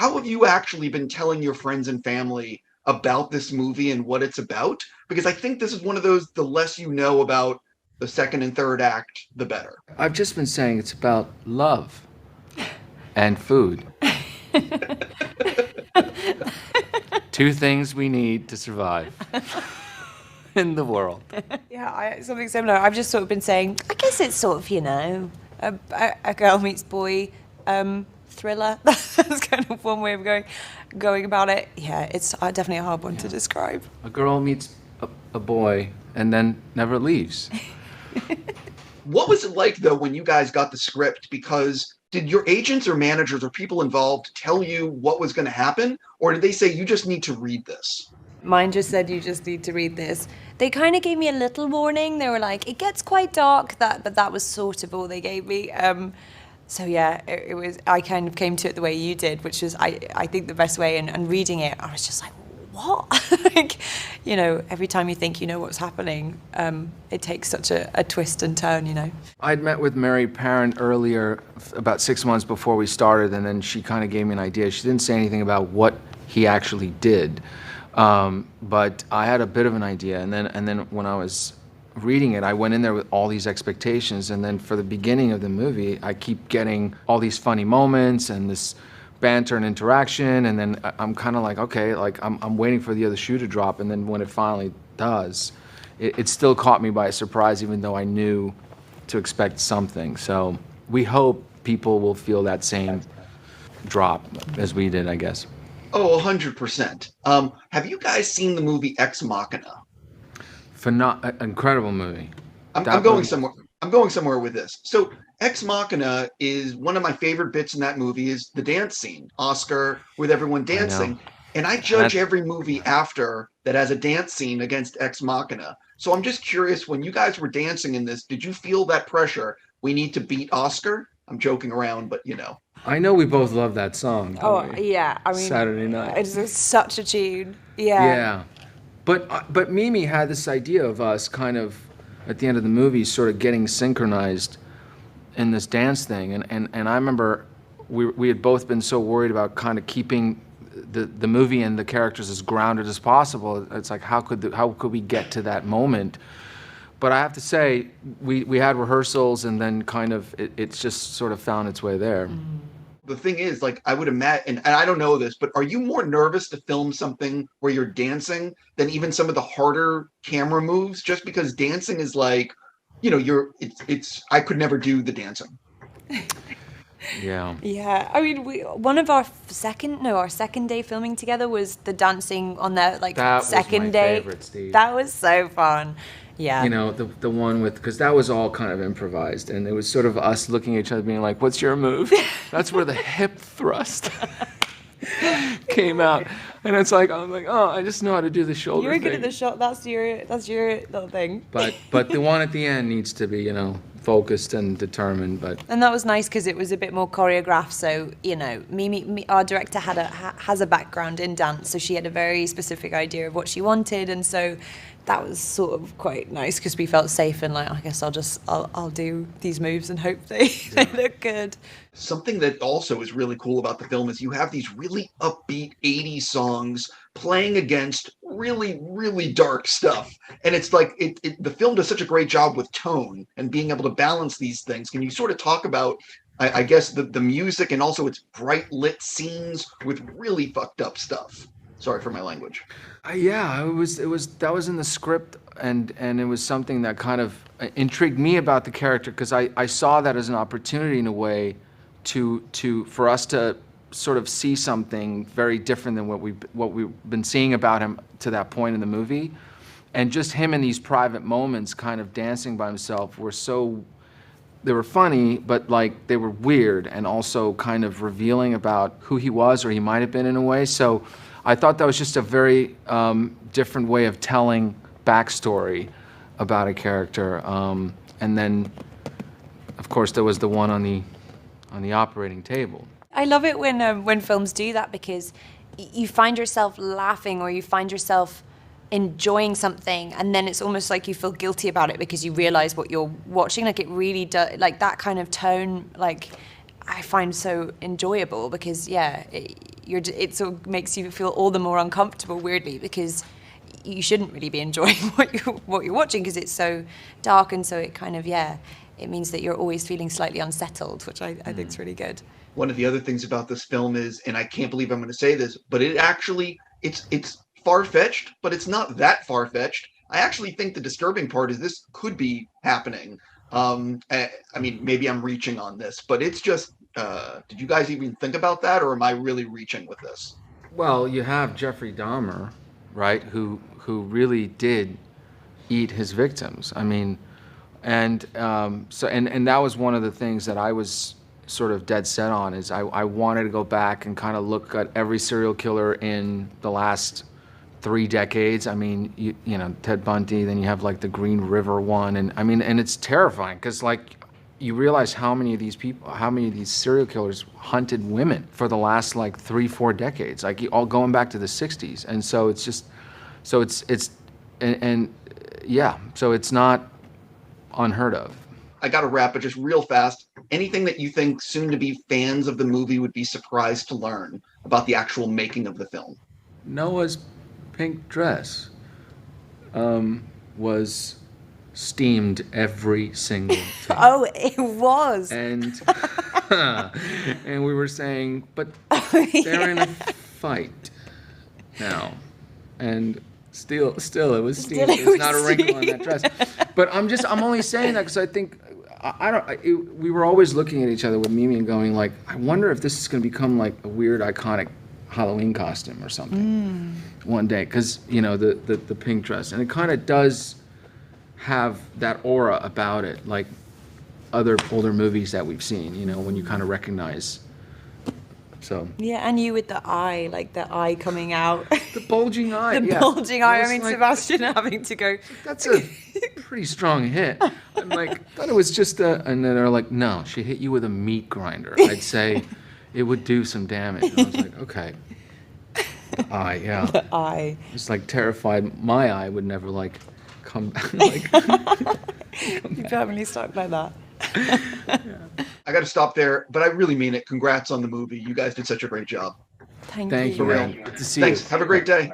how have you actually been telling your friends and family about this movie and what it's about? Because I think this is one of those, the less you know about the second and third act, the better. I've just been saying it's about love and food. Two things we need to survive in the world. Yeah, something similar. I've just sort of been saying, I guess it's sort of, a girl meets boy thriller. That's kind of one way of going about it. Yeah, it's definitely a hard one to describe. A girl meets a boy and then never leaves. What was it like, though, when you guys got the script? Because did your agents or managers or people involved tell you what was going to happen? Or did they say, you just need to read this? Mine just said, you just need to read this. They kind of gave me a little warning. They were like, it gets quite dark, but that was sort of all they gave me. So yeah, it was, I kind of came to it the way you did, which was, I think the best way. And reading it, I was just like, what? Like, every time you think you know what's happening, it takes such a twist and turn. I'd met with Mary Parent earlier, about 6 months before we started, and then she kind of gave me an idea. She didn't say anything about what he actually did, but I had a bit of an idea. And then when I was reading it, I went in there with all these expectations, and then for the beginning of the movie, I keep getting all these funny moments and this banter and interaction, and then I'm kind of like, okay, like I'm waiting for the other shoe to drop, and then when it finally does, it still caught me by surprise, even though I knew to expect something. So we hope people will feel that same drop as we did, I guess. Oh, 100%. Have you guys seen the movie Ex Machina? Incredible movie. I'm going somewhere. I'm going somewhere with this. So Ex Machina is one of my favorite bits in that movie is the dance scene, Oscar with everyone dancing. And I judge every movie after that has a dance scene against Ex Machina. So I'm just curious, when you guys were dancing in this, did you feel that pressure? We need to beat Oscar? I'm joking around, but I know we both love that song. Oh, yeah. I mean, Saturday Night. It's such a tune. Yeah. Yeah. But Mimi had this idea of us kind of, at the end of the movie, sort of getting synchronized in this dance thing. And I remember we had both been so worried about kind of keeping the movie and the characters as grounded as possible. It's like, how could we get to that moment? But I have to say, we had rehearsals, and then kind of it's just sort of found its way there. The thing is, like, I would imagine, and I don't know this, but are you more nervous to film something where you're dancing than even some of the harder camera moves? Just because dancing is like, I could never do the dancing. Yeah. Yeah. I mean, one of our second day filming together was the dancing on the second day. Favorite, Steve. That was so fun. Yeah. The one with, because that was all kind of improvised, and it was sort of us looking at each other being like, what's your move? That's where the hip thrust came out. And it's like, I'm like, oh, I just know how to do the shoulder You're thing. good at the shot. That's your little thing. But the one at the end needs to be, focused and determined. And that was nice because it was a bit more choreographed. So, Mimi, our director, has a background in dance, so she had a very specific idea of what she wanted, and so that was sort of quite nice because we felt safe and like, I guess I'll do these moves and hope they look good. Something that also is really cool about the film is you have these really upbeat 80s songs playing against really, really dark stuff. And it's like the film does such a great job with tone and being able to balance these things. Can you sort of talk about, I guess, the music and also its bright lit scenes with really fucked up stuff? Sorry for my language. Yeah, that was in the script, and it was something that kind of intrigued me about the character, because I saw that as an opportunity in a way for us to sort of see something very different than what we've been seeing about him to that point in the movie. And just him in these private moments kind of dancing by himself they were funny, but like they were weird and also kind of revealing about who he was, or he might have been in a way. So I thought that was just a very different way of telling backstory about a character. And then, of course, there was the one on the operating table. I love it when films do that, because you find yourself laughing or you find yourself enjoying something, and then it's almost like you feel guilty about it because you realize what you're watching. Like, it really does, like that kind of tone, like I find so enjoyable because it sort of makes you feel all the more uncomfortable, weirdly, because you shouldn't really be enjoying what you're watching because it's so dark, and so it kind of it means that you're always feeling slightly unsettled, which I think is really good. One of the other things about this film is, and I can't believe I'm going to say this, but it's far-fetched, but it's not that far-fetched. I actually think the disturbing part is this could be happening. I mean, maybe I'm reaching on this, but it's just, did you guys even think about that, or am I really reaching with this? Well, you have Jeffrey Dahmer, right, who really did eat his victims. I mean, and that was one of the things that I was sort of dead set on, is I wanted to go back and kind of look at every serial killer in the last 3 decades. I mean, you know, Ted Bundy, then you have like the Green River one, and I mean, and it's terrifying because like you realize how many of these serial killers hunted women for the last like 3-4 decades, like all going back to the 60s. And so it's just, so it's not unheard of. I got to wrap it just real fast. Anything that you think soon-to-be fans of the movie would be surprised to learn about the actual making of the film? Noah's pink dress was steamed every single time. Oh, it was. And and we were saying, but they're in a fight now, and still it was steamed. There's not a wrinkle on that dress. But I'm only saying that because I think we were always looking at each other with Mimi and going like, I wonder if this is going to become like a weird iconic Halloween costume or something one day, because you know the pink dress, and it kind of does have that aura about it, like other older movies that we've seen, you know, when you kind of recognize. So yeah, and you with the eye, like the eye coming out. The bulging eye. The bulging eye. I mean, like, Sebastian having to go. That's a pretty strong hit. I'm like, thought it was just and then they're like, no, she hit you with a meat grinder. I'd say it would do some damage. And I was like, okay. The eye, yeah. The eye. Just like terrified. My eye would never like come back. Like, You're permanently stuck like that. Yeah. I got to stop there, but I really mean it. Congrats on the movie. You guys did such a great job. Thank you. you. For real. Good to see Thanks. you. Have a great day.